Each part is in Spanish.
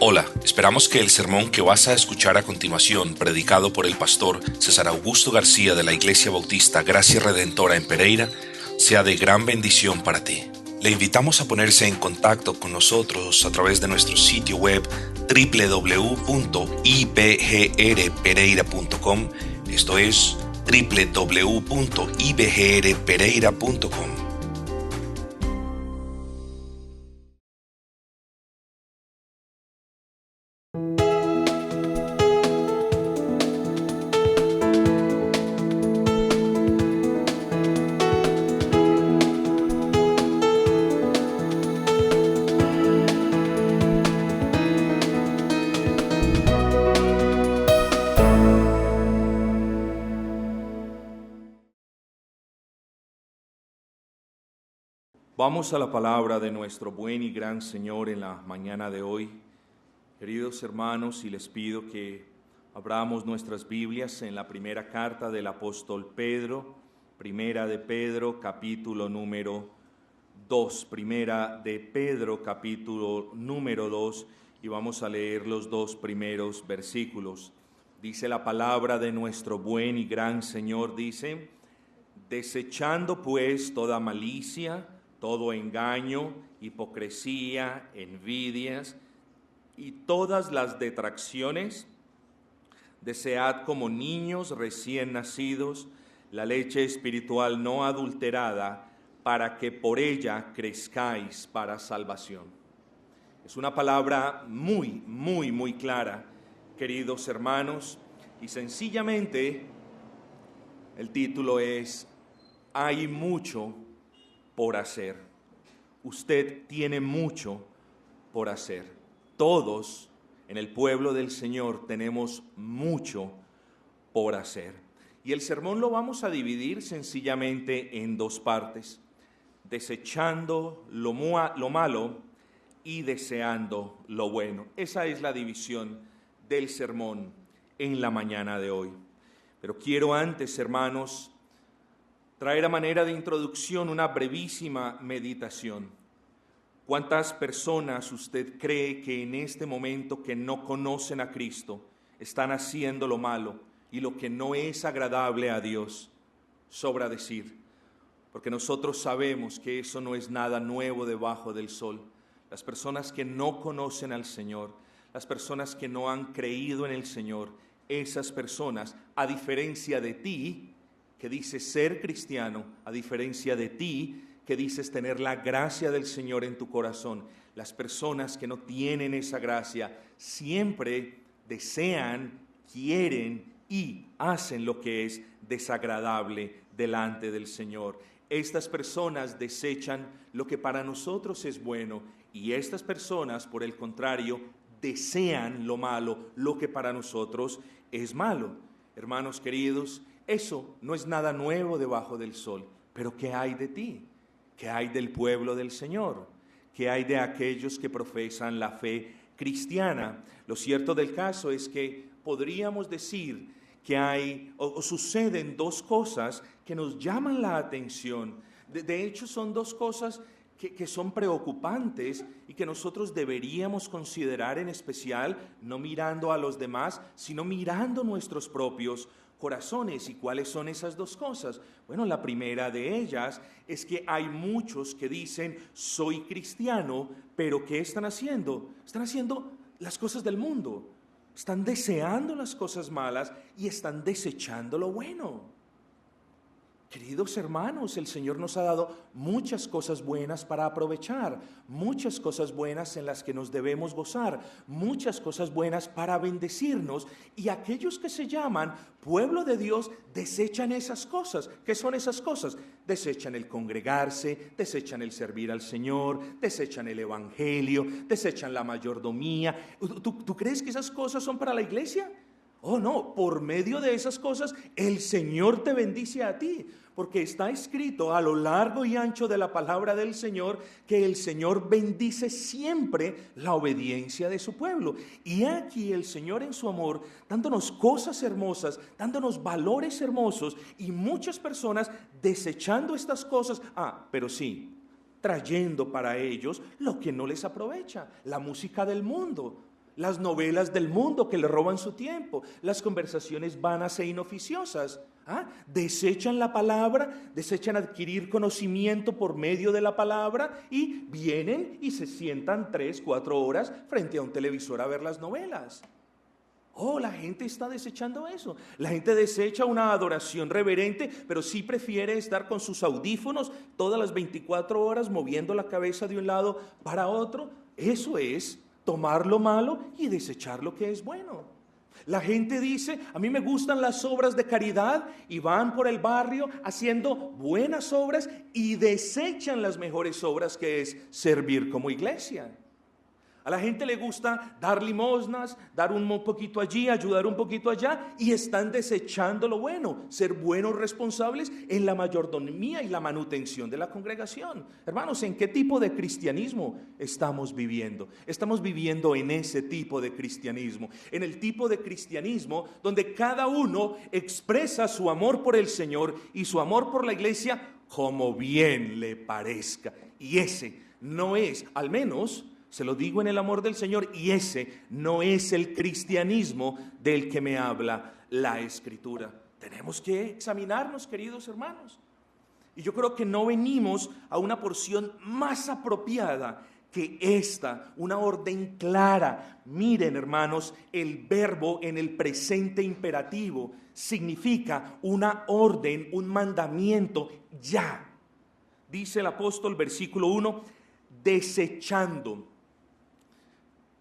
Hola, esperamos que el sermón que vas a escuchar a continuación, predicado por el pastor César Augusto García de la Iglesia Bautista Gracia Redentora en Pereira, sea de gran bendición para ti. Le invitamos a ponerse en contacto con nosotros a través de nuestro sitio web www.ibgrpereira.com, esto es www.ibgrpereira.com. Vamos a la palabra de nuestro buen y gran Señor en la mañana de hoy. Queridos hermanos, y les pido que abramos nuestras Biblias en la primera carta del apóstol Pedro, primera de Pedro, capítulo número 2, primera de Pedro, capítulo número 2, y vamos a leer los dos primeros versículos. Dice la palabra de nuestro buen y gran Señor, dice: desechando pues toda malicia, todo engaño, hipocresía, envidias y todas las detracciones, desead como niños recién nacidos la leche espiritual no adulterada, para que por ella crezcáis para salvación. Es una palabra muy clara, queridos hermanos, y sencillamente el título es: hay mucho por hacer. Usted tiene mucho por hacer. Todos en el pueblo del Señor tenemos mucho por hacer. Y el sermón lo vamos a dividir sencillamente en dos partes: desechando lo malo y deseando lo bueno. Esa es la división del sermón en la mañana de hoy. Pero quiero antes, hermanos, traer a manera de introducción una brevísima meditación. ¿Cuántas personas usted cree que en este momento, que no conocen a Cristo, están haciendo lo malo y lo que no es agradable a Dios? Sobra decir, porque nosotros sabemos que eso no es nada nuevo debajo del sol. Las personas que no conocen al Señor, las personas que no han creído en el Señor, esas personas, a diferencia de ti, que dices ser cristiano, a diferencia de ti, que dices tener la gracia del Señor en tu corazón, las personas que no tienen esa gracia siempre desean, quieren y hacen lo que es desagradable delante del Señor. Estas personas desechan lo que para nosotros es bueno, y estas personas, por el contrario, desean lo malo, lo que para nosotros es malo. Hermanos queridos, eso no es nada nuevo debajo del sol. Pero ¿qué hay de ti? ¿Qué hay del pueblo del Señor? ¿Qué hay de aquellos que profesan la fe cristiana? Lo cierto del caso es que podríamos decir que hay o suceden dos cosas que nos llaman la atención. De hecho, son dos cosas que son preocupantes y que nosotros deberíamos considerar en especial, no mirando a los demás, sino mirando nuestros propios corazones. ¿Y cuáles son esas dos cosas? Bueno, la primera de ellas es que hay muchos que dicen: soy cristiano, pero ¿qué están haciendo? Están haciendo las cosas del mundo, están deseando las cosas malas y están desechando lo bueno. Queridos hermanos, el Señor nos ha dado muchas cosas buenas para aprovechar, muchas cosas buenas en las que nos debemos gozar, muchas cosas buenas para bendecirnos, y aquellos que se llaman pueblo de Dios desechan esas cosas. ¿Qué son esas cosas? Desechan el congregarse, desechan el servir al Señor, desechan el evangelio, desechan la mayordomía. ¿Tú crees que esas cosas son para la iglesia? Oh no, por medio de esas cosas el Señor te bendice a ti, porque está escrito a lo largo y ancho de la palabra del Señor que el Señor bendice siempre la obediencia de su pueblo. Y aquí el Señor en su amor dándonos cosas hermosas, dándonos valores hermosos, y muchas personas desechando estas cosas, pero sí, trayendo para ellos lo que no les aprovecha, la música del mundo, las novelas del mundo que le roban su tiempo, las conversaciones vanas e inoficiosas. Desechan la palabra, desechan adquirir conocimiento por medio de la palabra y vienen y se sientan 3, 4 horas frente a un televisor a ver las novelas. La gente está desechando eso. La gente desecha una adoración reverente, pero sí prefiere estar con sus audífonos todas las 24 horas moviendo la cabeza de un lado para otro. Eso es tomar lo malo y desechar lo que es bueno. La gente dice, a mí me gustan las obras de caridad, y van por el barrio haciendo buenas obras y desechan las mejores obras, que es servir como iglesia. A la gente le gusta dar limosnas, dar un poquito allí, ayudar un poquito allá, y están desechando lo bueno, ser buenos responsables en la mayordomía y la manutención de la congregación. Hermanos, ¿en qué tipo de cristianismo estamos viviendo? Estamos viviendo en ese tipo de cristianismo, en el tipo de cristianismo donde cada uno expresa su amor por el Señor y su amor por la iglesia como bien le parezca. Y ese no es, al menos se lo digo en el amor del Señor, y ese no es el cristianismo del que me habla la Escritura. Tenemos que examinarnos, queridos hermanos. Y yo creo que no venimos a una porción más apropiada que esta, una orden clara. Miren, hermanos, el verbo en el presente imperativo significa una orden, un mandamiento ya. Dice el apóstol, versículo 1, desechando.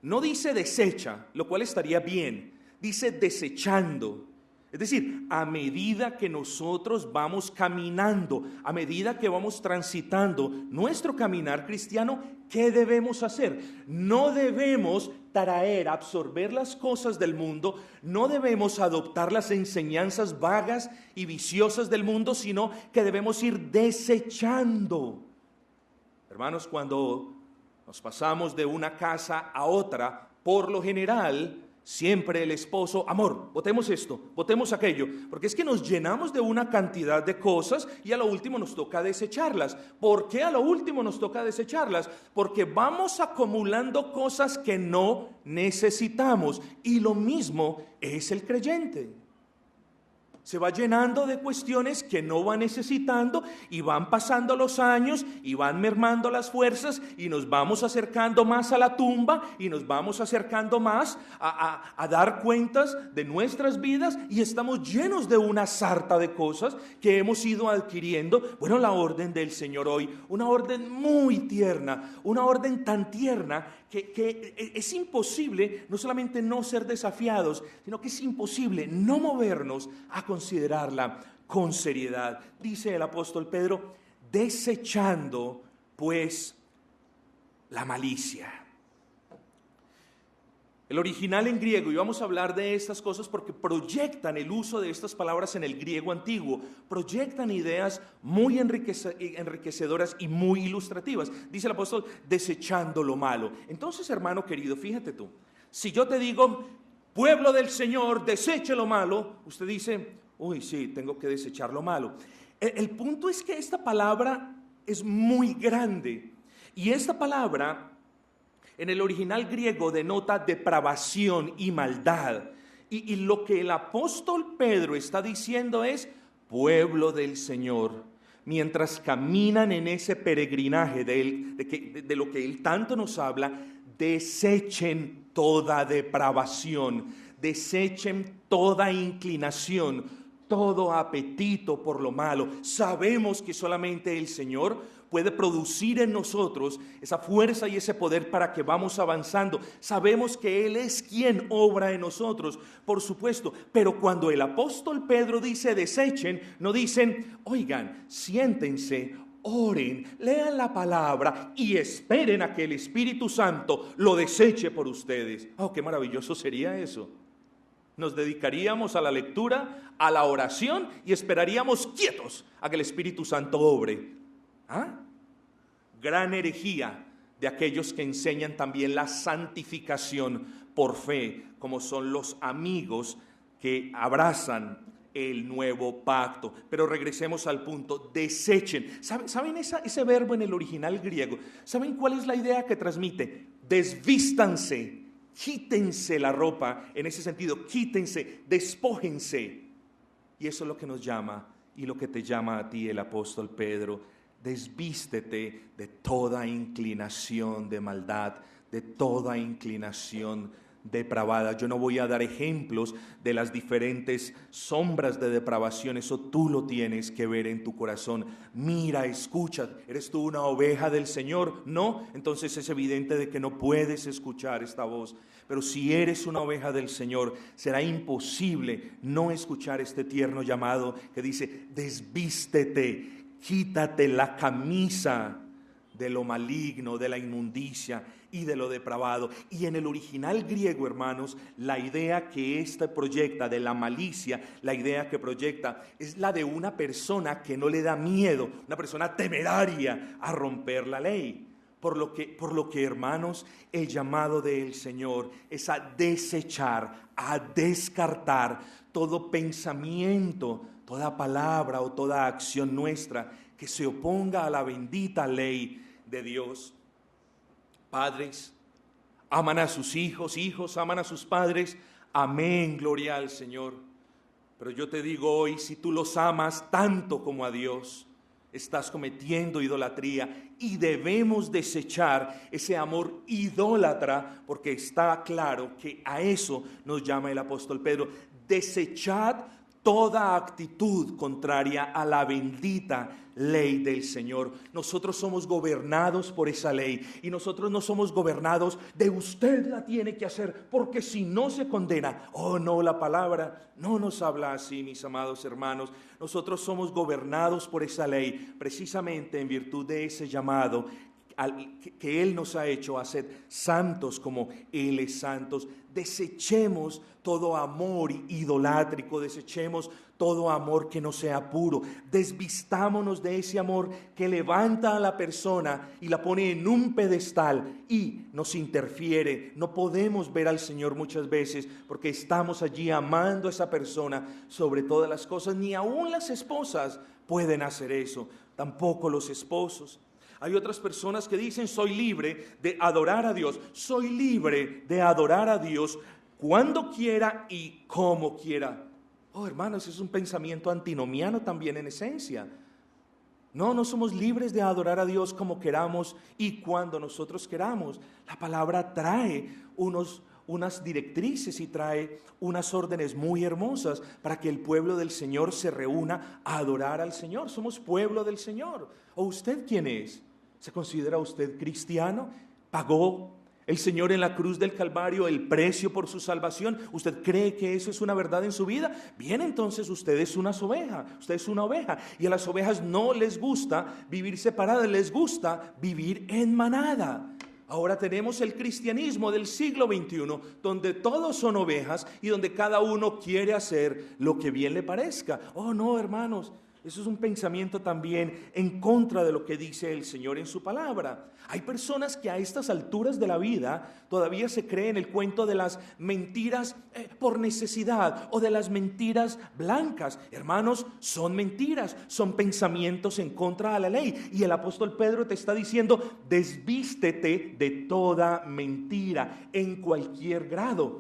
No dice desecha, lo cual estaría bien, dice desechando. Es decir, a medida que nosotros vamos caminando, a medida que vamos transitando nuestro caminar cristiano, ¿qué debemos hacer? No debemos traer, absorber las cosas del mundo, no debemos adoptar las enseñanzas vagas y viciosas del mundo, sino que debemos ir desechando. Hermanos, cuando nos pasamos de una casa a otra, por lo general, siempre el esposo, amor, botemos esto, botemos aquello, porque es que nos llenamos de una cantidad de cosas y a lo último nos toca desecharlas. ¿Por qué a lo último nos toca desecharlas? Porque vamos acumulando cosas que no necesitamos, y lo mismo es el creyente. Se va llenando de cuestiones que no va necesitando, y van pasando los años y van mermando las fuerzas, y nos vamos acercando más a la tumba, y nos vamos acercando más a dar cuentas de nuestras vidas, y estamos llenos de una sarta de cosas que hemos ido adquiriendo. Bueno, la orden del Señor hoy, una orden muy tierna, una orden tan tierna que es imposible no solamente no ser desafiados, sino que es imposible no movernos a considerarla con seriedad. Dice el apóstol Pedro, desechando pues la malicia. El original en griego, y vamos a hablar de estas cosas porque proyectan el uso de estas palabras en el griego antiguo, proyectan ideas muy enriquecedoras y muy ilustrativas. Dice el apóstol, desechando lo malo. Entonces, hermano querido, fíjate tú, si yo te digo, pueblo del Señor, deseche lo malo, usted dice, uy, sí, tengo que desechar lo malo. El punto es que esta palabra es muy grande, y esta palabra en el original griego denota depravación y maldad. Y lo que el apóstol Pedro está diciendo es, pueblo del Señor, mientras caminan en ese peregrinaje de lo que él tanto nos habla, desechen toda depravación, desechen toda inclinación, todo apetito por lo malo. Sabemos que solamente el Señor puede producir en nosotros esa fuerza y ese poder para que vamos avanzando. Sabemos que Él es quien obra en nosotros, por supuesto, pero cuando el apóstol Pedro dice desechen, no dicen, oigan, siéntense, oren, lean la palabra y esperen a que el Espíritu Santo lo deseche por ustedes. Oh, qué maravilloso sería eso. Nos dedicaríamos a la lectura, a la oración, y esperaríamos quietos a que el Espíritu Santo obre. Gran herejía de aquellos que enseñan también la santificación por fe, como son los amigos que abrazan el nuevo pacto. Pero regresemos al punto, desechen. ¿Saben ese verbo en el original griego? ¿Saben cuál es la idea que transmite? Desvístanse, quítense la ropa, en ese sentido, quítense, despójense. Y eso es lo que nos llama y lo que te llama a ti el apóstol Pedro. Desvístete de toda inclinación de maldad, de toda inclinación depravada. Yo no voy a dar ejemplos de las diferentes sombras de depravación, eso tú lo tienes que ver en tu corazón. Mira, escucha, ¿eres tú una oveja del Señor? No, entonces es evidente de que no puedes escuchar esta voz. Pero si eres una oveja del Señor, será imposible no escuchar este tierno llamado que dice: desvístete, quítate la camisa de lo maligno, de la inmundicia y de lo depravado. Y en el original griego, hermanos, la idea que ésta proyecta de la malicia, la idea que proyecta es la de una persona que no le da miedo, una persona temeraria a romper la ley. Por lo que, hermanos, el llamado del Señor es a desechar, a descartar todo pensamiento, toda palabra o toda acción nuestra que se oponga a la bendita ley de Dios. Padres aman a sus hijos, hijos aman a sus padres. Amén, gloria al Señor. Pero yo te digo hoy, si tú los amas tanto como a Dios, estás cometiendo idolatría y debemos desechar ese amor idólatra, porque está claro que a eso nos llama el apóstol Pedro. Desechad toda actitud contraria a la bendita ley del Señor. Nosotros somos gobernados por esa ley y nosotros no somos gobernados de usted la tiene que hacer porque si no se condena. Oh no, la palabra no nos habla así, mis amados hermanos. Nosotros somos gobernados por esa ley precisamente en virtud de ese llamado que Él nos ha hecho a ser santos como Él es santos. Desechemos todo amor idolátrico, desechemos todo amor que no sea puro, desvistámonos de ese amor que levanta a la persona y la pone en un pedestal y nos interfiere. No podemos ver al Señor muchas veces porque estamos allí amando a esa persona sobre todas las cosas. Ni aún las esposas pueden hacer eso, tampoco los esposos. Hay otras personas que dicen: soy libre de adorar a Dios, soy libre de adorar a Dios cuando quiera y como quiera. Oh, hermanos, es un pensamiento antinomiano también en esencia. No somos libres de adorar a Dios como queramos y cuando nosotros queramos. La palabra trae unas directrices y trae unas órdenes muy hermosas para que el pueblo del Señor se reúna a adorar al Señor. Somos pueblo del Señor. ¿O usted quién es? ¿Se considera usted cristiano? ¿Pagó el Señor en la cruz del Calvario el precio por su salvación? ¿Usted cree que eso es una verdad en su vida? Bien, entonces usted es una oveja, usted es una oveja. Y a las ovejas no les gusta vivir separadas, les gusta vivir en manada. Ahora tenemos el cristianismo del siglo XXI, donde todos son ovejas y donde cada uno quiere hacer lo que bien le parezca. Oh no, hermanos, eso es un pensamiento también en contra de lo que dice el Señor en su palabra. Hay personas que a estas alturas de la vida todavía se creen el cuento de las mentiras por necesidad o de las mentiras blancas. Hermanos, son mentiras, son pensamientos en contra de la ley. Y el apóstol Pedro te está diciendo: desvístete de toda mentira en cualquier grado.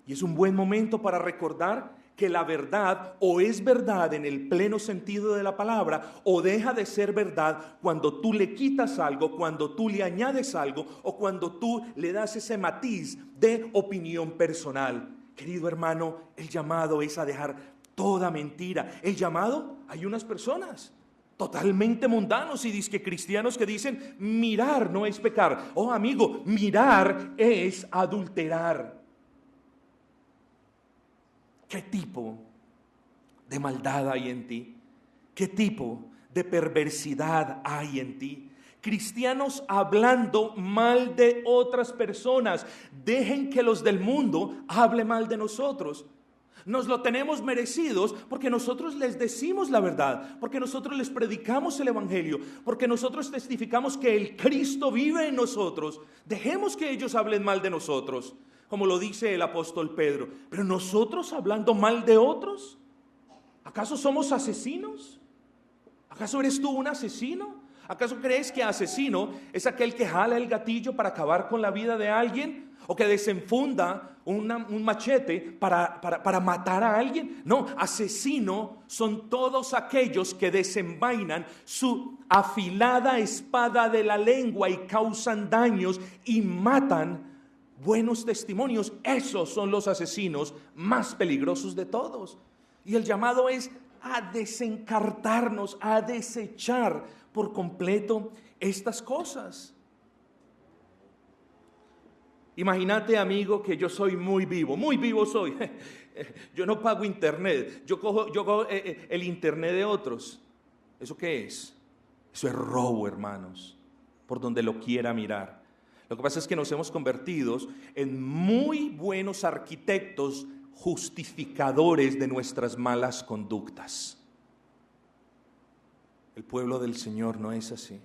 Y es un buen momento para recordar que la verdad o es verdad en el pleno sentido de la palabra o deja de ser verdad cuando tú le quitas algo, cuando tú le añades algo o cuando tú le das ese matiz de opinión personal. Querido hermano, el llamado es a dejar toda mentira. El llamado, hay unas personas totalmente mundanos y disque cristianos que dicen: mirar no es pecar. Oh amigo, mirar es adulterar. ¿Qué tipo de maldad hay en ti? ¿Qué tipo de perversidad hay en ti? Cristianos hablando mal de otras personas. Dejen que los del mundo hablen mal de nosotros. Nos lo tenemos merecidos porque nosotros les decimos la verdad, porque nosotros les predicamos el evangelio, porque nosotros testificamos que el Cristo vive en nosotros. Dejemos que ellos hablen mal de nosotros, como lo dice el apóstol Pedro. Pero nosotros hablando mal de otros, ¿acaso somos asesinos? ¿Acaso eres tú un asesino? ¿Acaso crees que asesino es aquel que jala el gatillo para acabar con la vida de alguien? o que desenfunda un machete para matar a alguien. No, asesino son todos aquellos que desenvainan su afilada espada de la lengua y causan daños y matan buenos testimonios. Esos son los asesinos más peligrosos de todos. Y el llamado es a desencartarnos, a desechar por completo estas cosas. Imagínate, amigo, que yo soy muy vivo soy. Yo no pago internet, yo cojo el internet de otros. ¿Eso qué es? Eso es robo, hermanos, por donde lo quiera mirar. Lo que pasa es que nos hemos convertido en muy buenos arquitectos justificadores de nuestras malas conductas. El pueblo del Señor no es así.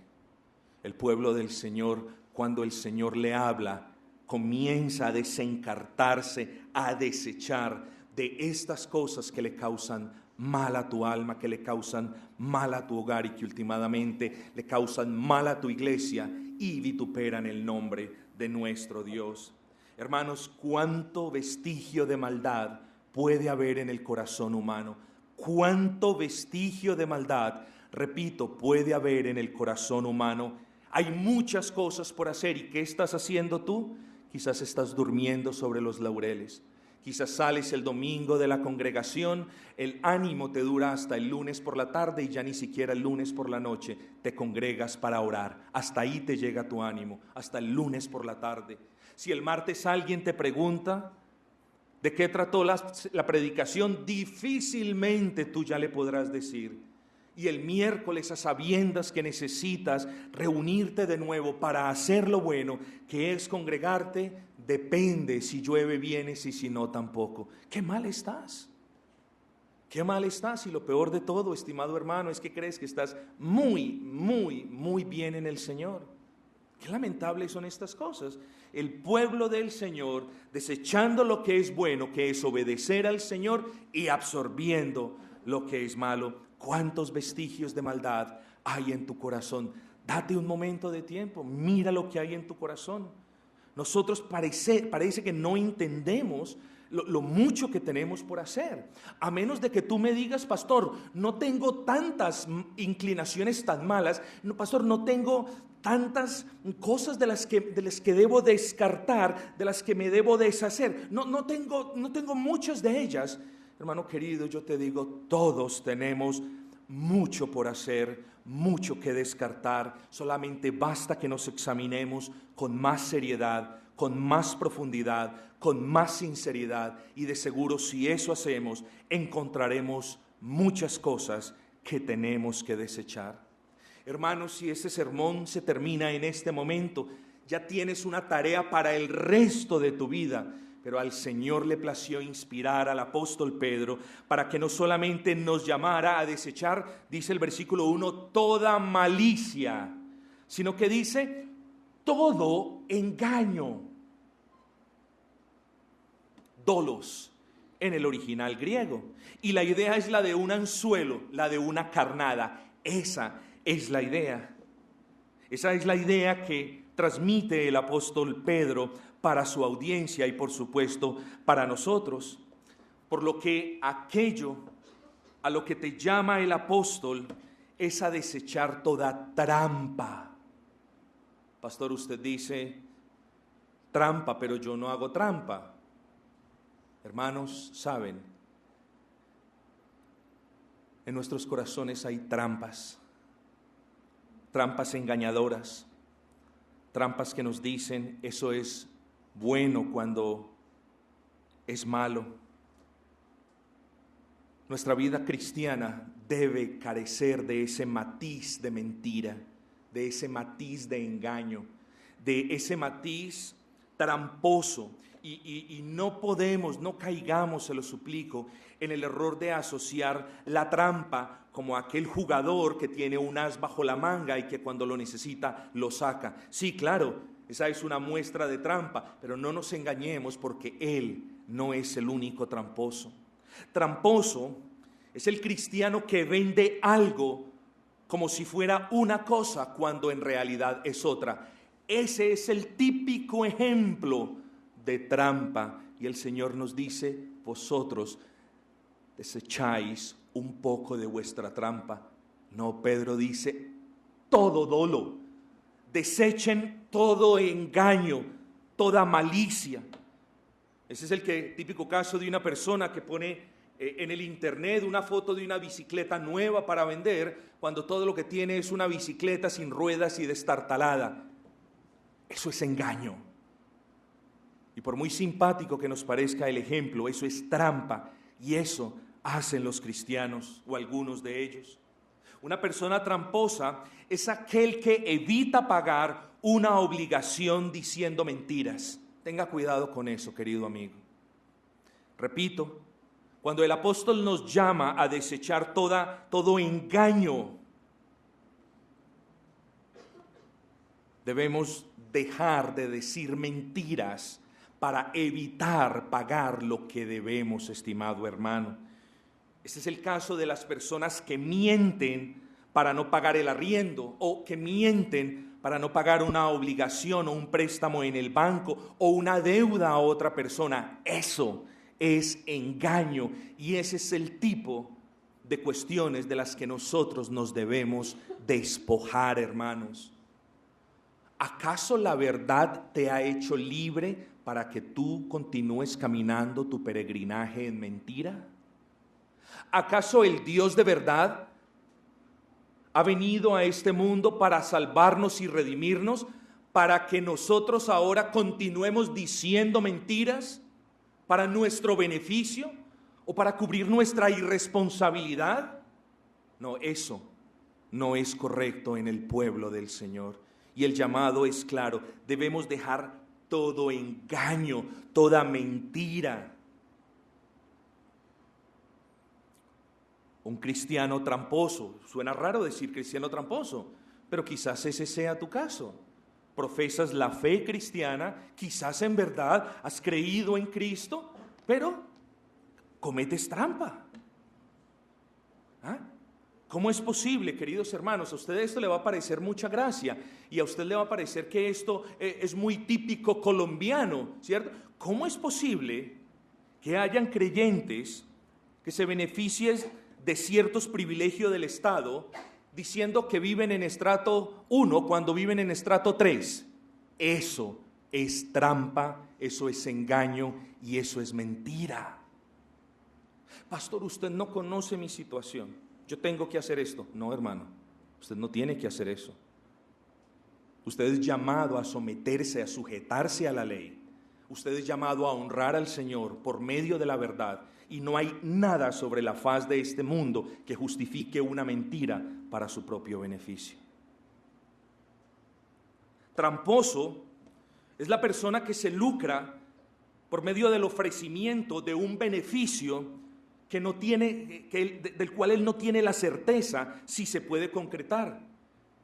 El pueblo del Señor, cuando el Señor le habla, comienza a desencartarse, a desechar de estas cosas que le causan mal a tu alma, que le causan mal a tu hogar y que últimamente le causan mal a tu iglesia y vituperan el nombre de nuestro Dios. Hermanos, cuánto vestigio de maldad puede haber en el corazón humano. Cuánto vestigio de maldad, repito, puede haber en el corazón humano. Hay muchas cosas por hacer. ¿Y qué estás haciendo tú? Quizás estás durmiendo sobre los laureles. Quizás sales el domingo de la congregación, el ánimo te dura hasta el lunes por la tarde y ya ni siquiera el lunes por la noche te congregas para orar. Hasta ahí te llega tu ánimo, hasta el lunes por la tarde. Si el martes alguien te pregunta de qué trató la predicación, difícilmente tú ya le podrás decir. Y el miércoles, a sabiendas que necesitas reunirte de nuevo para hacer lo bueno, que es congregarte, depende si llueve vienes y si no tampoco. ¡Qué mal estás! ¡Qué mal estás! Y lo peor de todo, estimado hermano, es que crees que estás muy bien en el Señor. Qué lamentables son estas cosas. El pueblo del Señor desechando lo que es bueno, que es obedecer al Señor, y absorbiendo lo que es malo. ¿Cuántos vestigios de maldad hay en tu corazón? Date un momento de tiempo, mira lo que hay en tu corazón. Nosotros parece que no entendemos lo mucho que tenemos por hacer. A menos de que tú me digas, pastor, no tengo tantas inclinaciones tan malas, no, pastor, no tengo tantas cosas de las que debo descartar, de las que me debo deshacer. No tengo muchas de ellas. Hermano querido, yo te digo, todos tenemos mucho por hacer, mucho que descartar. Solamente basta que nos examinemos con más seriedad, con más profundidad, con más sinceridad, y de seguro si eso hacemos, encontraremos muchas cosas que tenemos que desechar. Hermanos, si este sermón se termina en este momento, ya tienes una tarea para el resto de tu vida. Pero al Señor le plació inspirar al apóstol Pedro para que no solamente nos llamara a desechar, dice el versículo 1, toda malicia, sino que dice todo engaño. Dolos en el original griego. Y la idea es la de un anzuelo, la de una carnada. Esa es la idea. Esa es la idea que transmite el apóstol Pedro para su audiencia y por supuesto para nosotros. Por lo que aquello a lo que te llama el apóstol es a desechar toda trampa. Pastor, usted dice trampa, pero yo no hago trampa. Hermanos, saben, en nuestros corazones hay trampas engañadoras, trampas que nos dicen eso es bueno cuando es malo. Nuestra vida cristiana debe carecer de ese matiz de mentira, de ese matiz de engaño, de ese matiz tramposo. Y no podemos, no caigamos, se lo suplico, en el error de asociar la trampa como aquel jugador que tiene un as bajo la manga y que cuando lo necesita lo saca. Sí, claro, esa es una muestra de trampa, pero no nos engañemos porque él no es el único tramposo. Tramposo es el cristiano que vende algo como si fuera una cosa cuando en realidad es otra. Ese es el típico ejemplo de trampa. Y el Señor nos dice, vosotros desecháis un poco de vuestra trampa. No, Pedro dice, todo dolo. Desechen todo engaño, toda malicia. Ese es el típico caso de una persona que pone en el internet una foto de una bicicleta nueva para vender, cuando todo lo que tiene es una bicicleta sin ruedas y destartalada. Eso es engaño. Y por muy simpático que nos parezca el ejemplo, eso es trampa. Y eso hacen los cristianos, o algunos de ellos. Una persona tramposa es aquel que evita pagar una obligación diciendo mentiras. Tenga cuidado con eso, querido amigo. Repito, cuando el apóstol nos llama a desechar todo engaño, debemos dejar de decir mentiras para evitar pagar lo que debemos, estimado hermano. Ese es el caso de las personas que mienten para no pagar el arriendo, o que mienten para no pagar una obligación o un préstamo en el banco o una deuda a otra persona. Eso es engaño, y ese es el tipo de cuestiones de las que nosotros nos debemos despojar, hermanos. ¿Acaso la verdad te ha hecho libre para que tú continúes caminando tu peregrinaje en mentira? ¿Acaso el Dios de verdad ha venido a este mundo para salvarnos y redimirnos, para que nosotros ahora continuemos diciendo mentiras para nuestro beneficio o para cubrir nuestra irresponsabilidad? No, eso no es correcto en el pueblo del Señor. Y el llamado es claro: debemos dejar todo engaño, toda mentira. Un cristiano tramposo, suena raro decir cristiano tramposo, pero quizás ese sea tu caso. Profesas la fe cristiana, quizás en verdad has creído en Cristo, pero cometes trampa. ¿Ah? ¿Cómo es posible, queridos hermanos? A usted esto le va a parecer mucha gracia, y a usted le va a parecer que esto es muy típico colombiano, ¿cierto? ¿Cómo es posible que hayan creyentes que se beneficien de ciertos privilegios del Estado diciendo que viven en estrato 1 cuando viven en estrato 3? Eso es trampa, eso es engaño y eso es mentira. Pastor, usted no conoce mi situación, yo tengo que hacer esto. No, hermano, usted no tiene que hacer eso. Usted es llamado a someterse, a sujetarse a la ley. Usted es llamado a honrar al Señor por medio de la verdad, y no hay nada sobre la faz de este mundo que justifique una mentira para su propio beneficio. Tramposo es la persona que se lucra por medio del ofrecimiento de un beneficio que no tiene, del cual él no tiene la certeza si se puede concretar.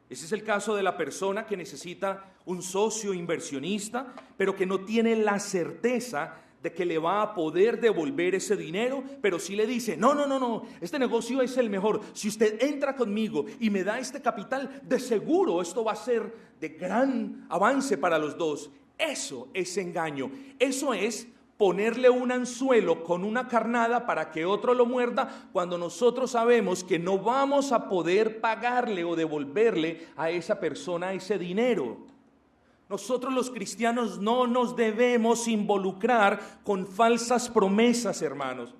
Ese es el caso de la persona que necesita un socio inversionista, pero que no tiene la certeza de que le va a poder devolver ese dinero, pero sí le dice, no, este negocio es el mejor. Si usted entra conmigo y me da este capital, de seguro esto va a ser de gran avance para los dos. Eso es engaño. Eso es ponerle un anzuelo con una carnada para que otro lo muerda, cuando nosotros sabemos que no vamos a poder pagarle o devolverle a esa persona ese dinero. Nosotros los cristianos no nos debemos involucrar con falsas promesas, hermanos.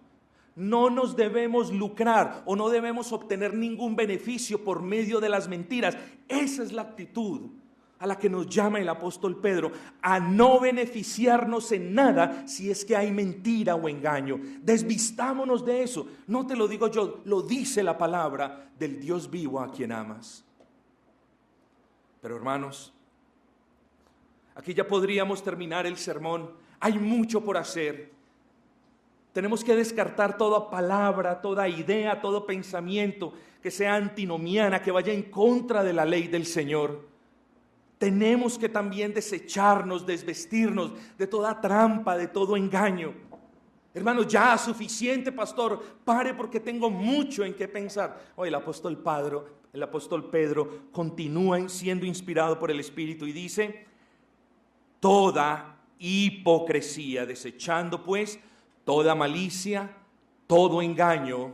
No nos debemos lucrar o no debemos obtener ningún beneficio por medio de las mentiras. Esa es la actitud a la que nos llama el apóstol Pedro, a no beneficiarnos en nada si es que hay mentira o engaño. Desvistámonos de eso. No te lo digo yo, lo dice la palabra del Dios vivo a quien amas. Pero hermanos, aquí ya podríamos terminar el sermón. Hay mucho por hacer. Tenemos que descartar toda palabra, toda idea, todo pensamiento que sea antinomiana, que vaya en contra de la ley del Señor. Tenemos que también desecharnos, desvestirnos de toda trampa, de todo engaño. Hermanos, ya suficiente, pastor, pare porque tengo mucho en qué pensar. Hoy el apóstol Pedro continúa siendo inspirado por el Espíritu y dice: toda hipocresía, desechando pues toda malicia, todo engaño,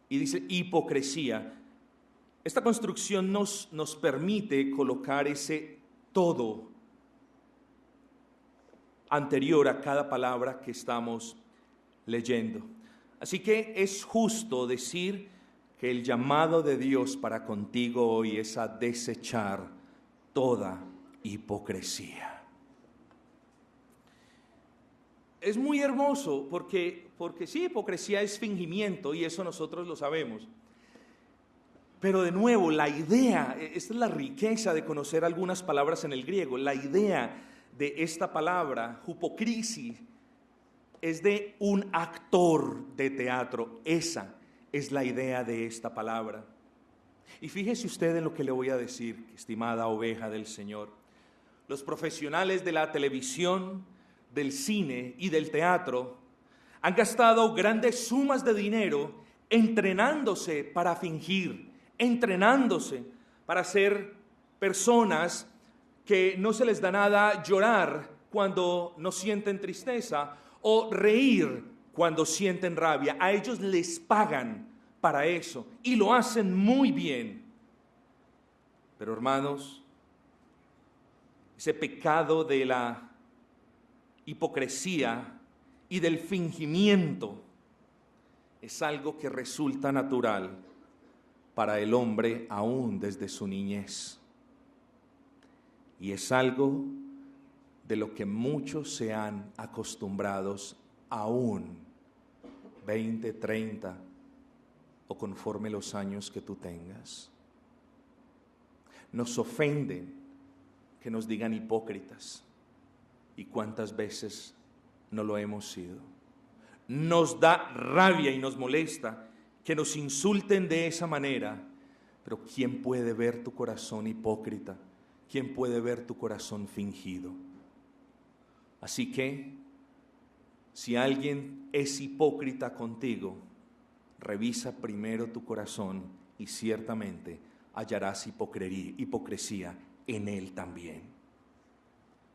y dice hipocresía. Esta construcción nos permite colocar ese todo anterior a cada palabra que estamos leyendo. Así que es justo decir que el llamado de Dios para contigo hoy es a desechar toda hipocresía. Es muy hermoso porque sí, hipocresía es fingimiento y eso nosotros lo sabemos. Pero de nuevo, la idea, esta es la riqueza de conocer algunas palabras en el griego, la idea de esta palabra, hupocrisis, es de un actor de teatro. Esa es la idea de esta palabra. Y fíjese usted en lo que le voy a decir, estimada oveja del Señor. Los profesionales de la televisión, del cine y del teatro han gastado grandes sumas de dinero entrenándose para fingir, entrenándose para ser personas que no se les da nada llorar cuando no sienten tristeza o reír cuando sienten rabia. A ellos les pagan para eso y lo hacen muy bien. Pero hermanos, ese pecado de la hipocresía y del fingimiento es algo que resulta natural para el hombre aún desde su niñez. Y es algo de lo que muchos se han acostumbrados aún 20, 30 o conforme los años que tú tengas. Nos ofenden que nos digan hipócritas. ¿Y cuántas veces no lo hemos sido? Nos da rabia y nos molesta que nos insulten de esa manera, pero ¿quién puede ver tu corazón hipócrita? ¿Quién puede ver tu corazón fingido? Así que, si alguien es hipócrita contigo, revisa primero tu corazón y ciertamente hallarás hipocresía en él también.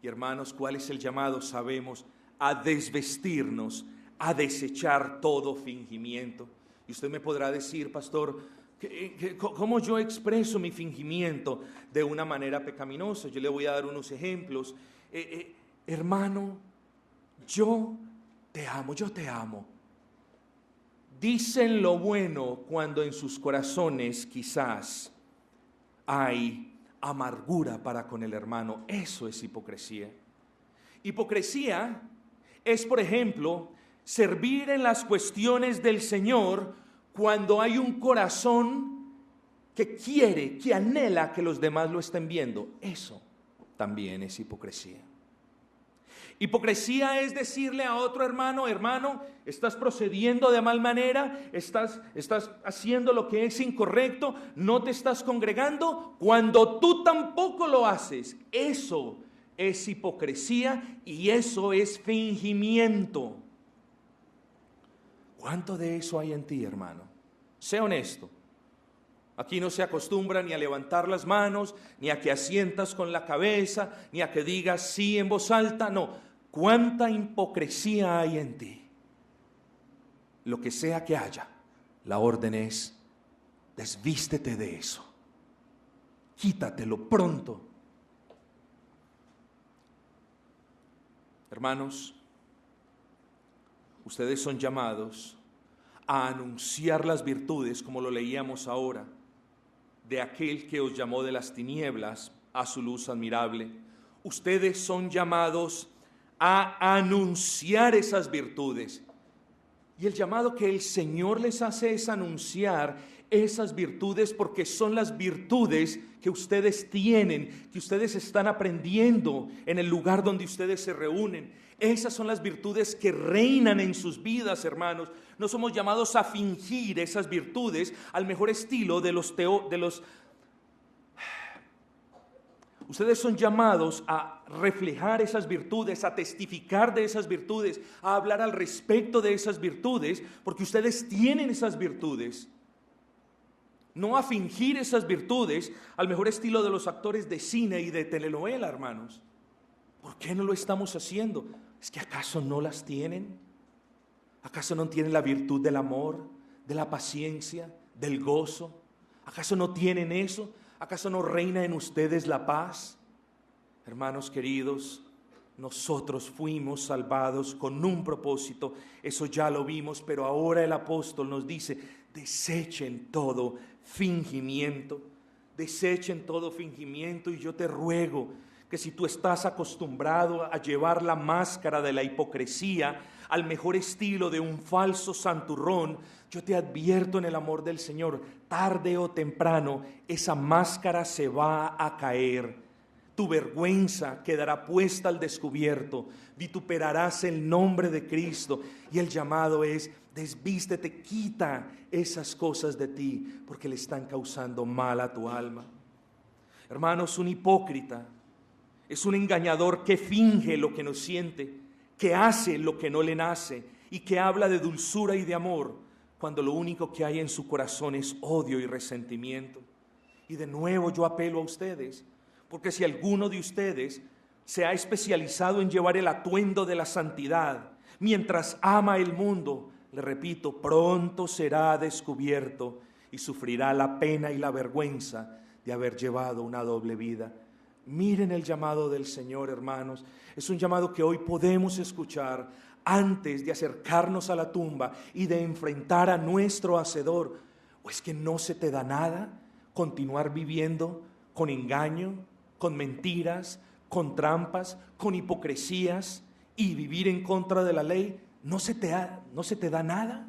Y hermanos, ¿cuál es el llamado? Sabemos, a desvestirnos, a desechar todo fingimiento. Y usted me podrá decir, pastor, ¿cómo yo expreso mi fingimiento de una manera pecaminosa? Yo le voy a dar unos ejemplos. Hermano, yo te amo. Dicen lo bueno cuando en sus corazones quizás hay amargura para con el hermano. Eso es hipocresía. Hipocresía es, por ejemplo, servir en las cuestiones del Señor cuando hay un corazón que quiere, que anhela que los demás lo estén viendo. Eso también es hipocresía. Hipocresía es decirle a otro hermano, hermano, estás procediendo de mal manera, estás haciendo lo que es incorrecto, no te estás congregando cuando tú tampoco lo haces. Eso es hipocresía y eso es fingimiento. ¿Cuánto de eso hay en ti, hermano? Sé honesto. Aquí no se acostumbra ni a levantar las manos, ni a que asientas con la cabeza, ni a que digas sí en voz alta, no. ¿Cuánta hipocresía hay en ti? Lo que sea que haya, la orden es, desvístete de eso. Quítatelo pronto. Hermanos, ustedes son llamados a anunciar las virtudes, como lo leíamos ahora, de aquel que os llamó de las tinieblas a su luz admirable. Ustedes son llamados a anunciar esas virtudes. Y el llamado que el Señor les hace es anunciar esas virtudes, porque son las virtudes que ustedes tienen, que ustedes están aprendiendo en el lugar donde ustedes se reúnen. Esas son las virtudes que reinan en sus vidas, hermanos. No somos llamados a fingir esas virtudes al mejor estilo de los Ustedes son llamados a reflejar esas virtudes, a testificar de esas virtudes, a hablar al respecto de esas virtudes, porque ustedes tienen esas virtudes. No a fingir esas virtudes al mejor estilo de los actores de cine y de telenovela, hermanos. ¿Por qué no lo estamos haciendo? ¿Es que acaso no las tienen? ¿Acaso no tienen la virtud del amor, de la paciencia, del gozo? ¿Acaso no tienen eso? ¿Acaso no reina en ustedes la paz? Hermanos queridos, nosotros fuimos salvados con un propósito, eso ya lo vimos, pero ahora el apóstol nos dice, desechen todo fingimiento, desechen todo fingimiento, y yo te ruego que si tú estás acostumbrado a llevar la máscara de la hipocresía al mejor estilo de un falso santurrón, yo te advierto en el amor del Señor, tarde o temprano esa máscara se va a caer. Tu vergüenza quedará puesta al descubierto, vituperarás el nombre de Cristo, y el llamado es, desvístete, quita esas cosas de ti, porque le están causando mal a tu alma. Hermanos, un hipócrita es un engañador que finge lo que no siente, que hace lo que no le nace y que habla de dulzura y de amor, cuando lo único que hay en su corazón es odio y resentimiento. Y de nuevo yo apelo a ustedes, porque si alguno de ustedes se ha especializado en llevar el atuendo de la santidad mientras ama el mundo, le repito, pronto será descubierto y sufrirá la pena y la vergüenza de haber llevado una doble vida. Miren el llamado del Señor, hermanos. Es un llamado que hoy podemos escuchar antes de acercarnos a la tumba y de enfrentar a nuestro Hacedor. ¿O es que no se te da nada continuar viviendo con engaño, con mentiras, con trampas, con hipocresías y vivir en contra de la ley? ¿No se te da nada?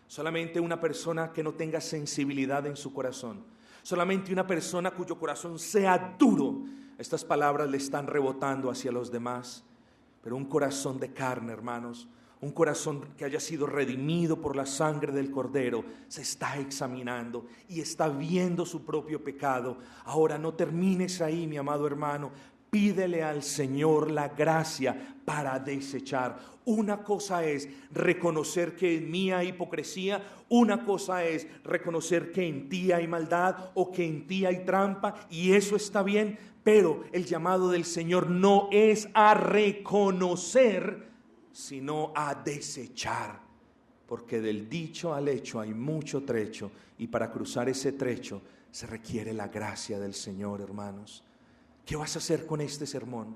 Solamente una persona que no tenga sensibilidad en su corazón, solamente una persona cuyo corazón sea duro, estas palabras le están rebotando hacia los demás. Pero un corazón de carne, hermanos, un corazón que haya sido redimido por la sangre del Cordero, se está examinando y está viendo su propio pecado. Ahora no termines ahí, mi amado hermano. Pídele al Señor la gracia para desechar. Una cosa es reconocer que en mí hay hipocresía, una cosa es reconocer que en ti hay maldad o que en ti hay trampa, y eso está bien, pero el llamado del Señor no es a reconocer, sino a desechar, porque del dicho al hecho hay mucho trecho, y para cruzar ese trecho se requiere la gracia del Señor, hermanos. ¿Qué vas a hacer con este sermón?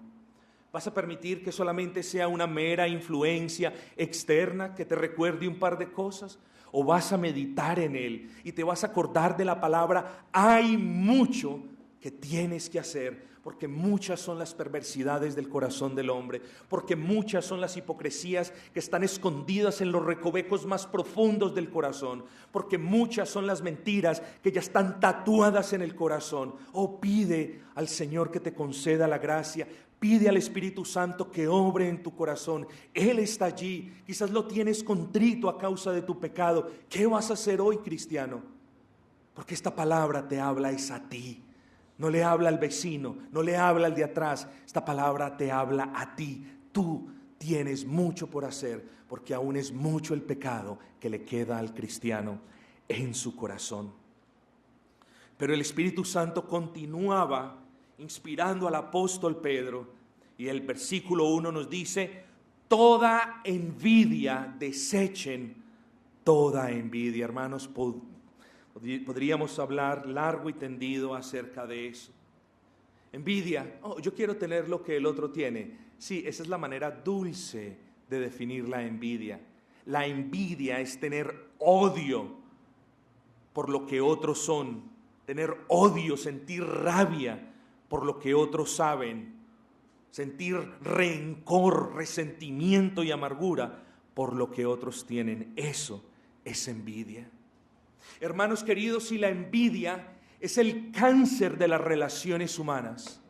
¿Vas a permitir que solamente sea una mera influencia externa que te recuerde un par de cosas? ¿O vas a meditar en él y te vas a acordar de la palabra? Hay mucho que tienes que hacer, porque muchas son las perversidades del corazón del hombre, porque muchas son las hipocresías que están escondidas en los recovecos más profundos del corazón, porque muchas son las mentiras que ya están tatuadas en el corazón. Oh, pide al Señor que te conceda la gracia, pide al Espíritu Santo que obre en tu corazón. Él está allí, quizás lo tienes contrito a causa de tu pecado. ¿Qué vas a hacer hoy, cristiano? Porque esta palabra te habla es a ti. No le habla al vecino, no le habla al de atrás. Esta palabra te habla a ti. Tú tienes mucho por hacer, porque aún es mucho el pecado que le queda al cristiano en su corazón. Pero el Espíritu Santo continuaba inspirando al apóstol Pedro, y el versículo 1 nos dice: toda envidia, desechen toda envidia. Hermanos, podríamos hablar largo y tendido acerca de eso. Envidia, yo quiero tener lo que el otro tiene. Sí, esa es la manera dulce de definir la envidia. La envidia es tener odio por lo que otros son, tener odio, sentir rabia por lo que otros saben, sentir rencor, resentimiento y amargura por lo que otros tienen. Eso es envidia. Hermanos queridos, si la envidia es el cáncer de las relaciones humanas,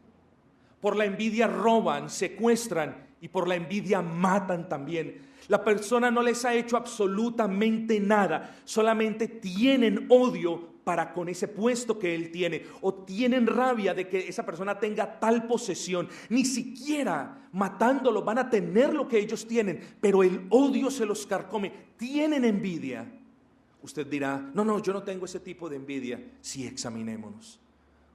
por la envidia roban, secuestran y por la envidia matan también. La persona no les ha hecho absolutamente nada, solamente tienen odio para con ese puesto que él tiene, o tienen rabia de que esa persona tenga tal posesión. Ni siquiera matándolo van a tener lo que ellos tienen, pero el odio se los carcome. Tienen envidia. Usted dirá: no, yo no tengo ese tipo de envidia. Sí, examinémonos,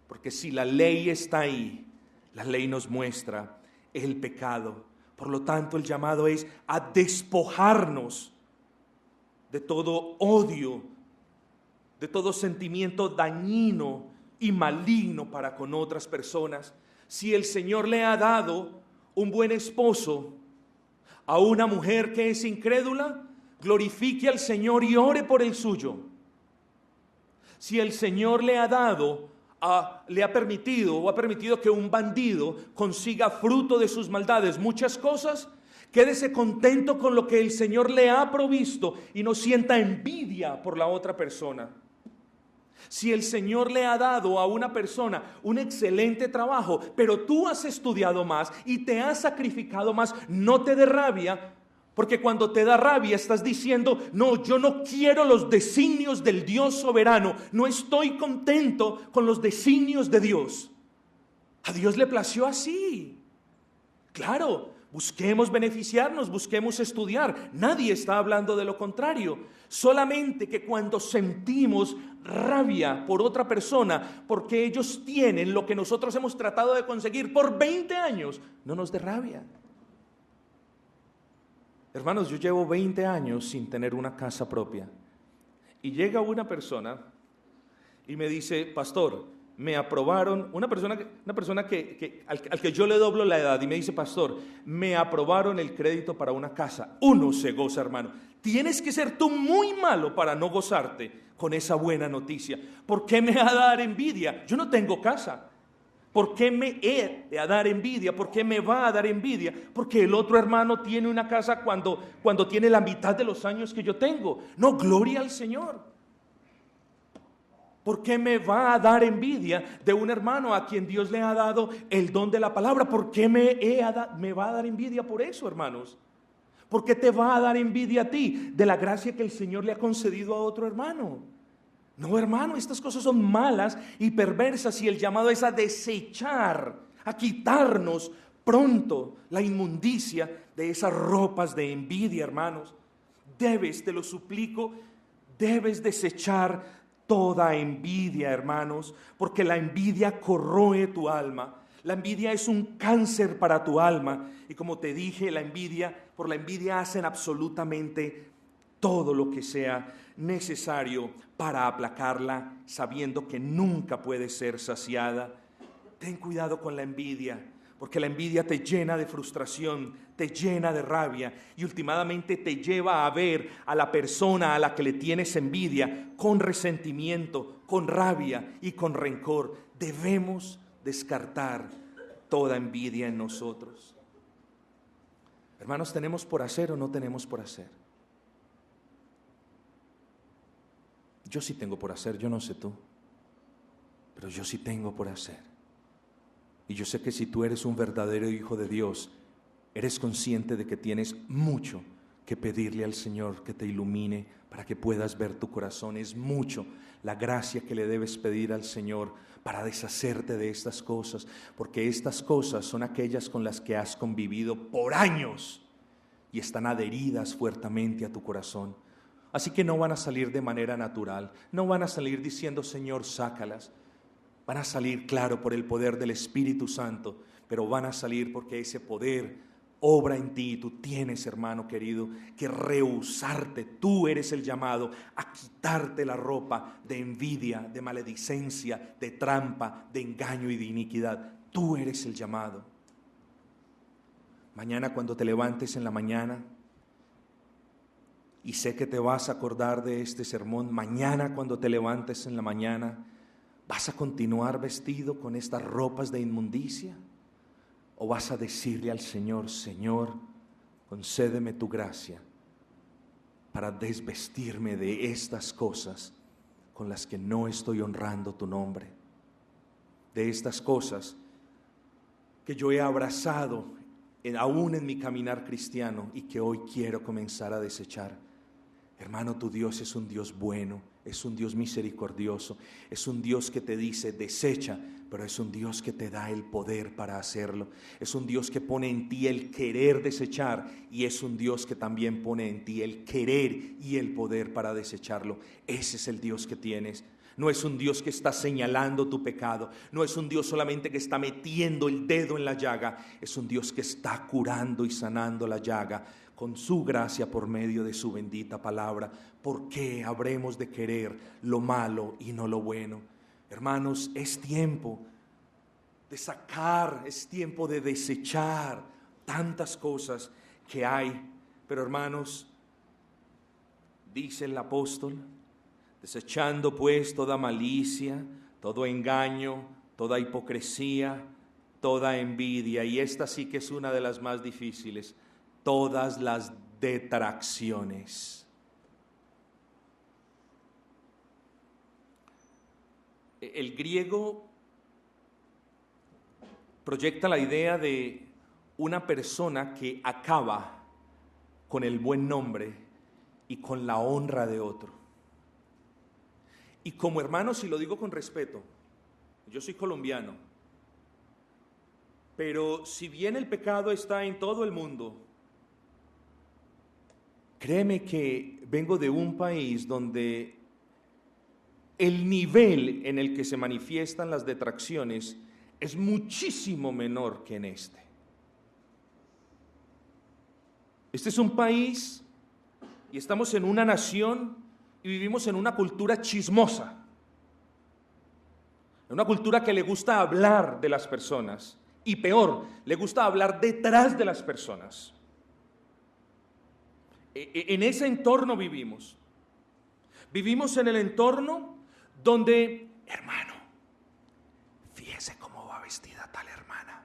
porque si la ley está ahí, la ley nos muestra el pecado. Por lo tanto, el llamado es a despojarnos de todo odio, de todo sentimiento dañino y maligno para con otras personas. Si el Señor le ha dado un buen esposo a una mujer que es incrédula, glorifique al Señor y ore por el suyo. Si el Señor le ha permitido que un bandido consiga fruto de sus maldades, muchas cosas, quédese contento con lo que el Señor le ha provisto y no sienta envidia por la otra persona. Si el Señor le ha dado a una persona un excelente trabajo, pero tú has estudiado más y te has sacrificado más, no te dé rabia, porque cuando te da rabia estás diciendo: no, yo no quiero los designios del Dios soberano, no estoy contento con los designios de Dios. A Dios le plació así. Claro, busquemos beneficiarnos, busquemos estudiar. Nadie está hablando de lo contrario. Solamente que cuando sentimos rabia por otra persona, porque ellos tienen lo que nosotros hemos tratado de conseguir por 20 años, no nos dé rabia. Hermanos, yo llevo 20 años sin tener una casa propia. Y llega una persona y me dice: pastor, me aprobaron, una persona al que yo le doblo la edad, y me dice: pastor, me aprobaron el crédito para una casa. Uno se goza, hermano. Tienes que ser tú muy malo para no gozarte con esa buena noticia. ¿Por qué me va a dar envidia? Yo no tengo casa. ¿Por qué me he de dar envidia? ¿Por qué me va a dar envidia? Porque el otro hermano tiene una casa cuando tiene la mitad de los años que yo tengo. No, gloria al Señor. ¿Por qué me va a dar envidia de un hermano a quien Dios le ha dado el don de la palabra? ¿Por qué me va a dar envidia por eso, hermanos? ¿Por qué te va a dar envidia a ti de la gracia que el Señor le ha concedido a otro hermano? No, hermano, estas cosas son malas y perversas, y el llamado es a desechar, a quitarnos pronto la inmundicia de esas ropas de envidia, hermanos. Te lo suplico, debes desechar toda envidia, hermanos, porque la envidia corroe tu alma. La envidia es un cáncer para tu alma, y como te dije, por la envidia hacen absolutamente todo lo que sea necesario para aplacarla, sabiendo que nunca puede ser saciada. Ten cuidado con la envidia, porque la envidia te llena de frustración, te llena de rabia, y últimamente te lleva a ver a la persona a la que le tienes envidia con resentimiento, con rabia y con rencor. Debemos descartar toda envidia en nosotros. Hermanos, ¿tenemos por hacer o no tenemos por hacer? Yo sí tengo por hacer, yo no sé tú, pero yo sí tengo por hacer. Y yo sé que si tú eres un verdadero hijo de Dios, eres consciente de que tienes mucho que pedirle al Señor que te ilumine para que puedas ver tu corazón. Es mucho la gracia que le debes pedir al Señor para deshacerte de estas cosas, porque estas cosas son aquellas con las que has convivido por años y están adheridas fuertemente a tu corazón. Así que no van a salir de manera natural, no van a salir diciendo: Señor, sácalas. Van a salir, claro, por el poder del Espíritu Santo, pero van a salir porque ese poder obra en ti. Tú tienes, hermano querido, que rehusarte. Tú eres el llamado a quitarte la ropa de envidia, de maledicencia, de trampa, de engaño y de iniquidad. Tú eres el llamado. Mañana, cuando te levantes en la mañana, y sé que te vas a acordar de este sermón, mañana cuando te levantes en la mañana, ¿vas a continuar vestido con estas ropas de inmundicia? ¿O vas a decirle al Señor: Señor, concédeme tu gracia para desvestirme de estas cosas con las que no estoy honrando tu nombre? De estas cosas que yo he abrazado aún en mi caminar cristiano y que hoy quiero comenzar a desechar. Hermano, tu Dios es un Dios bueno, es un Dios misericordioso, es un Dios que te dice: desecha, pero es un Dios que te da el poder para hacerlo. Es un Dios que pone en ti el querer desechar, y es un Dios que también pone en ti el querer y el poder para desecharlo. Ese es el Dios que tienes. No es un Dios que está señalando tu pecado. No es un Dios solamente que está metiendo el dedo en la llaga. Es un Dios que está curando y sanando la llaga con su gracia por medio de su bendita palabra. ¿Por qué habremos de querer lo malo y no lo bueno? Hermanos, es tiempo de sacar, es tiempo de desechar tantas cosas que hay. Pero hermanos, dice el apóstol: desechando pues toda malicia, todo engaño, toda hipocresía, toda envidia, y esta sí que es una de las más difíciles, todas las detracciones. El griego proyecta la idea de una persona que acaba con el buen nombre y con la honra de otro. Y como hermanos, y lo digo con respeto, yo soy colombiano, pero si bien el pecado está en todo el mundo, créeme que vengo de un país donde el nivel en el que se manifiestan las detracciones es muchísimo menor que en este. Este es un país y estamos en una nación y vivimos en una cultura chismosa, en una cultura que le gusta hablar de las personas y peor, le gusta hablar detrás de las personas. En ese entorno vivimos. Vivimos en el entorno donde, hermano, fíjese cómo va vestida tal hermana.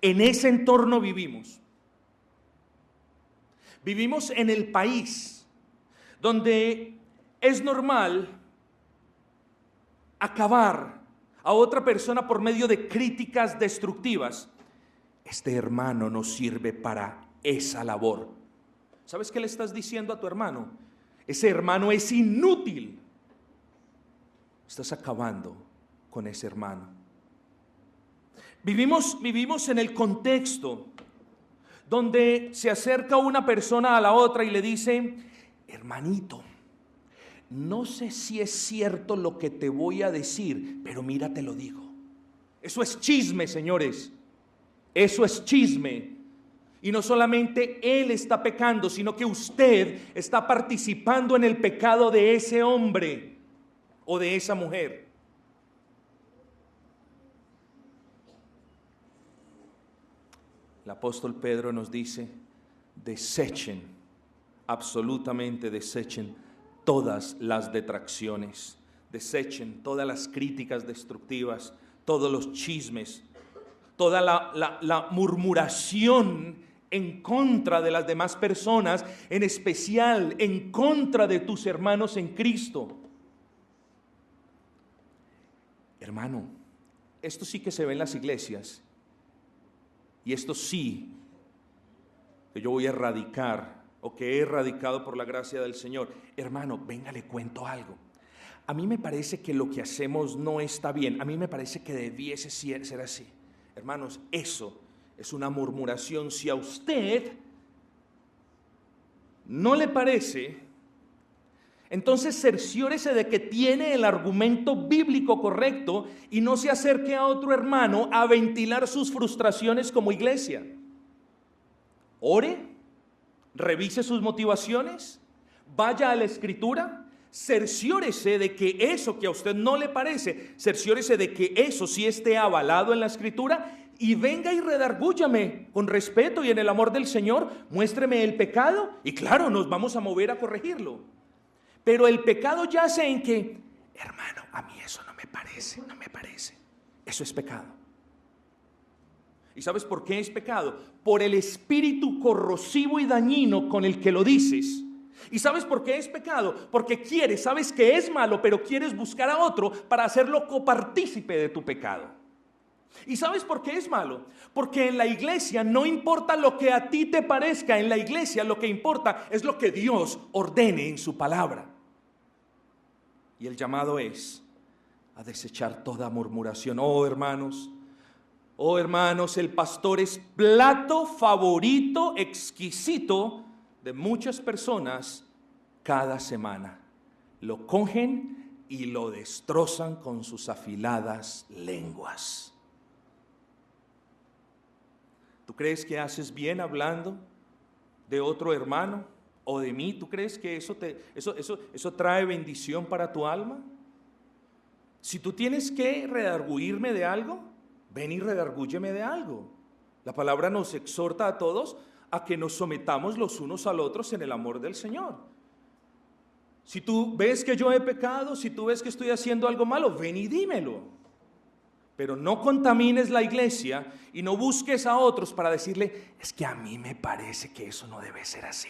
En ese entorno vivimos. Vivimos en el país donde es normal acabar a otra persona por medio de críticas destructivas. Este hermano no sirve para esa labor. ¿Sabes qué le estás diciendo a tu hermano? Ese hermano es inútil. Estás acabando con ese hermano. Vivimos en el contexto donde se acerca una persona a la otra y le dice: hermanito, no sé si es cierto lo que te voy a decir, pero mira, te lo digo. Eso es chisme, señores. Eso es chisme. Y no solamente él está pecando, sino que usted está participando en el pecado de ese hombre o de esa mujer. El apóstol Pedro nos dice: desechen, absolutamente desechen todas las detracciones, desechen todas las críticas destructivas, todos los chismes, toda la murmuración en contra de las demás personas, en especial en contra de tus hermanos en Cristo. Hermano, esto sí que se ve en las iglesias, y esto sí que yo voy a erradicar, o que he erradicado por la gracia del Señor. Hermano, venga, le cuento algo. A mí me parece que lo que hacemos no está bien. A mí me parece que debiese ser así. Hermanos, eso es una murmuración. Si a usted no le parece, entonces cerciórese de que tiene el argumento bíblico correcto y no se acerque a otro hermano a ventilar sus frustraciones como iglesia. Ore, revise sus motivaciones, vaya a la Escritura, cerciórese de que eso que a usted no le parece, cerciórese de que eso sí esté avalado en la Escritura, y venga y redargúyame con respeto y en el amor del Señor, muéstreme el pecado y claro, nos vamos a mover a corregirlo. Pero el pecado yace en que, hermano, a mí eso no me parece. Eso es pecado. ¿Y sabes por qué es pecado? Por el espíritu corrosivo y dañino con el que lo dices. ¿Y sabes por qué es pecado? Porque sabes que es malo, pero quieres buscar a otro para hacerlo copartícipe de tu pecado. ¿Y sabes por qué es malo? Porque en la iglesia no importa lo que a ti te parezca, en la iglesia lo que importa es lo que Dios ordene en su palabra. Y el llamado es a desechar toda murmuración. Oh hermanos, el pastor es plato favorito, exquisito de muchas personas cada semana. Lo cogen y lo destrozan con sus afiladas lenguas. ¿Tú crees que haces bien hablando de otro hermano o de mí? ¿Tú crees que eso trae bendición para tu alma? Si tú tienes que redarguirme de algo, ven y redargúyeme de algo. La palabra nos exhorta a todos a que nos sometamos los unos al otros en el amor del Señor. Si tú ves que yo he pecado, si tú ves que estoy haciendo algo malo, ven y dímelo. Pero no contamines la iglesia y no busques a otros para decirle, es que a mí me parece que eso no debe ser así.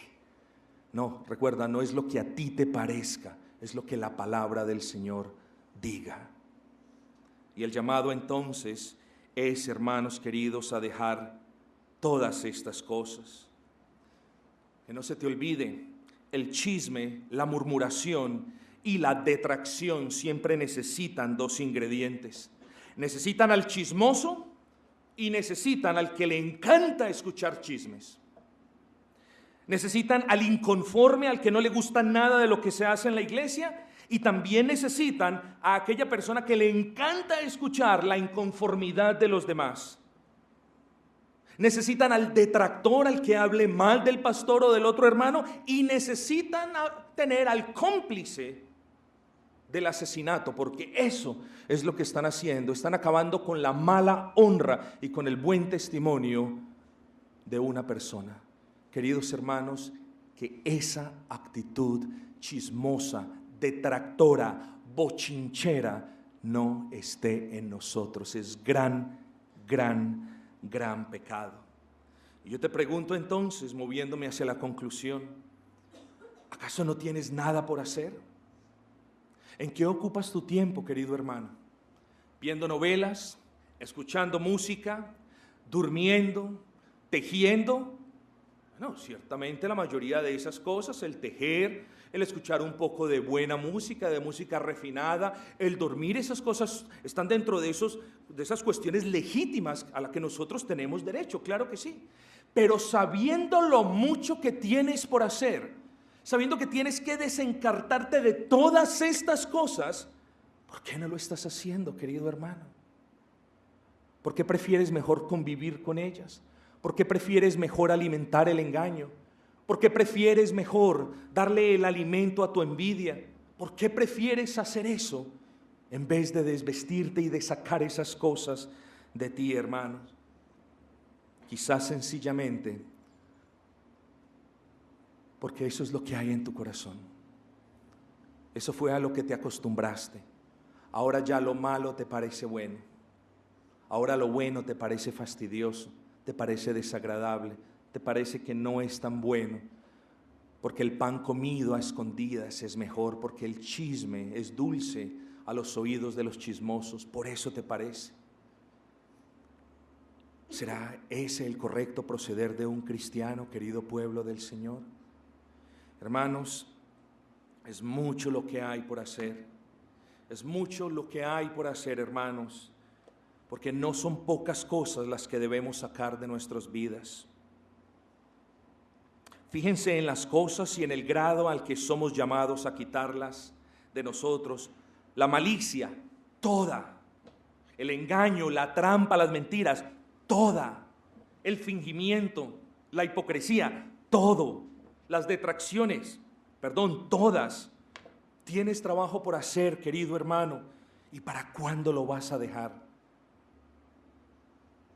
No, recuerda, no es lo que a ti te parezca, es lo que la palabra del Señor diga. Y el llamado entonces es, hermanos queridos, a dejar todas estas cosas. Que no se te olvide, el chisme, la murmuración y la detracción siempre necesitan dos ingredientes. Necesitan al chismoso y necesitan al que le encanta escuchar chismes. Necesitan al inconforme, al que no le gusta nada de lo que se hace en la iglesia, y también necesitan a aquella persona que le encanta escuchar la inconformidad de los demás. Necesitan al detractor, al que hable mal del pastor o del otro hermano, y necesitan tener al cómplice del asesinato, porque eso es lo que están haciendo. Están acabando con la mala honra y con el buen testimonio de una persona. Queridos hermanos, que esa actitud chismosa, detractora, bochinchera no esté en nosotros. Es gran pecado. Y yo te pregunto entonces, moviéndome hacia la conclusión, ¿acaso no tienes nada por hacer? ¿En qué ocupas tu tiempo, querido hermano? ¿Viendo novelas, escuchando música, durmiendo, tejiendo? Bueno, ciertamente la mayoría de esas cosas, el tejer, el escuchar un poco de buena música, de música refinada, el dormir, esas cosas están dentro de esas cuestiones legítimas a las que nosotros tenemos derecho, claro que sí. Pero sabiendo lo mucho que tienes por hacer, sabiendo que tienes que desencartarte de todas estas cosas, ¿por qué no lo estás haciendo, querido hermano? ¿Por qué prefieres mejor convivir con ellas? ¿Por qué prefieres mejor alimentar el engaño? ¿Por qué prefieres mejor darle el alimento a tu envidia? ¿Por qué prefieres hacer eso en vez de desvestirte y de sacar esas cosas de ti, hermanos? Quizás sencillamente porque eso es lo que hay en tu corazón. Eso fue a lo que te acostumbraste. Ahora ya lo malo te parece bueno. Ahora lo bueno te parece fastidioso, te parece desagradable, te parece que no es tan bueno. Porque el pan comido a escondidas es mejor, porque el chisme es dulce a los oídos de los chismosos. Por eso te parece. ¿Será ese el correcto proceder de un cristiano, querido pueblo del Señor? Hermanos, es mucho lo que hay por hacer. Es mucho lo que hay por hacer, hermanos, porque no son pocas cosas las que debemos sacar de nuestras vidas. Fíjense en las cosas y en el grado al que somos llamados a quitarlas de nosotros. La malicia, toda. El engaño, la trampa, las mentiras, toda. El fingimiento, la hipocresía, todo. Las detracciones, todas. Tienes trabajo por hacer, querido hermano. ¿Y para cuándo lo vas a dejar?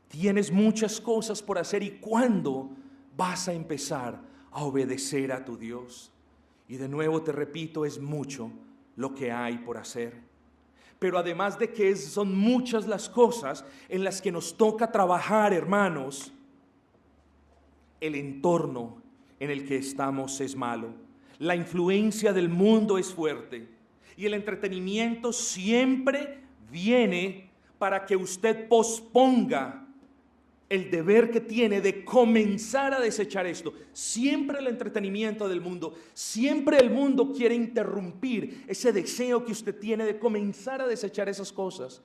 Tienes muchas cosas por hacer. ¿Y cuándo vas a empezar a obedecer a tu Dios? Y de nuevo te repito, es mucho lo que hay por hacer. Pero además de que son muchas las cosas en las que nos toca trabajar, hermanos, el entorno en el que estamos es malo. La influencia del mundo es fuerte. Y el entretenimiento siempre viene para que usted posponga el deber que tiene de comenzar a desechar esto. Siempre el entretenimiento del mundo, siempre el mundo quiere interrumpir ese deseo que usted tiene de comenzar a desechar esas cosas.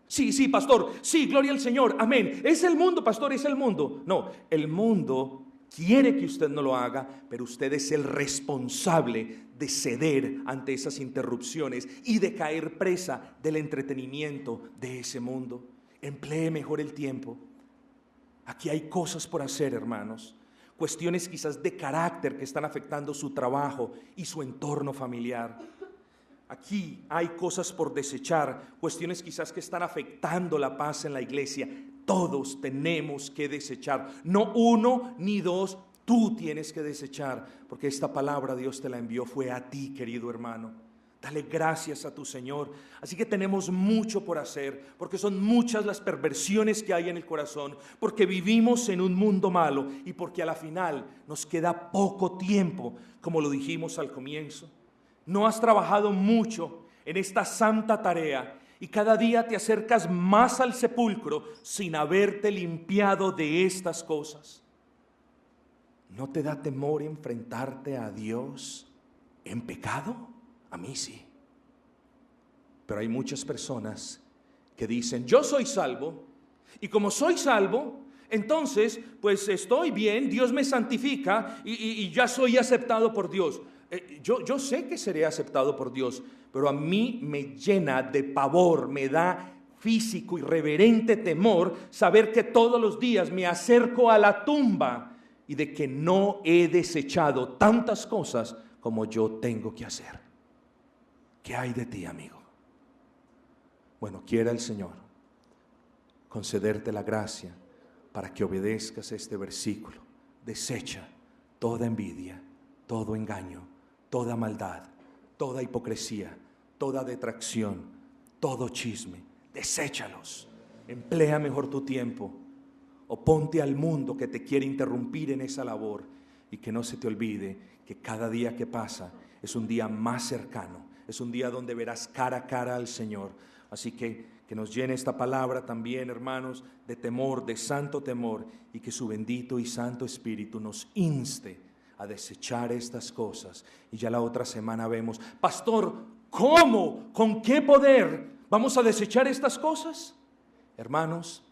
Sí, pastor, sí, gloria al Señor, amén. Es el mundo, pastor, es el mundo. No, el mundo quiere que usted no lo haga, pero usted es el responsable de ceder ante esas interrupciones y de caer presa del entretenimiento de ese mundo. Emplee mejor el tiempo. Aquí hay cosas por hacer, hermanos. Cuestiones quizás de carácter que están afectando su trabajo y su entorno familiar. Aquí hay cosas por desechar, cuestiones quizás que están afectando la paz en la iglesia. Todos tenemos que desechar, no uno ni dos, tú tienes que desechar, porque esta palabra Dios te la envió, fue a ti, querido hermano. Dale gracias a tu Señor. Así que tenemos mucho por hacer, porque son muchas las perversiones que hay en el corazón, porque vivimos en un mundo malo y porque a la final nos queda poco tiempo, como lo dijimos al comienzo. No has trabajado mucho en esta santa tarea y cada día te acercas más al sepulcro sin haberte limpiado de estas cosas. ¿No te da temor enfrentarte a Dios en pecado? A mí sí. Pero hay muchas personas que dicen, yo soy salvo, y como soy salvo, entonces pues estoy bien, Dios me santifica y ya soy aceptado por Dios. Yo sé que seré aceptado por Dios, pero a mí me llena de pavor, me da físico y reverente temor saber que todos los días me acerco a la tumba y de que no he desechado tantas cosas como yo tengo que hacer. ¿Qué hay de ti, amigo? Bueno, quiera el Señor concederte la gracia para que obedezcas este versículo. Desecha toda envidia, todo engaño, toda maldad, toda hipocresía, toda detracción, todo chisme. Deséchalos. Emplea mejor tu tiempo. Oponte al mundo que te quiere interrumpir en esa labor. Y que no se te olvide que cada día que pasa es un día más cercano. Es un día donde verás cara a cara al Señor. Así que nos llene esta palabra también, hermanos, de temor, de santo temor. Y que su bendito y santo Espíritu nos inste a desechar estas cosas. Y ya la otra semana vemos, pastor, ¿cómo? ¿Con qué poder vamos a desechar estas cosas? Hermanos,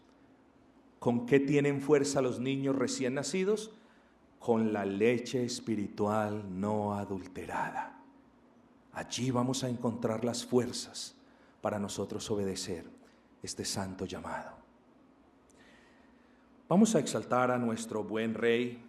¿con qué tienen fuerza los niños recién nacidos? Con la leche espiritual no adulterada. Allí vamos a encontrar las fuerzas para nosotros obedecer este santo llamado. Vamos a exaltar a nuestro buen Rey.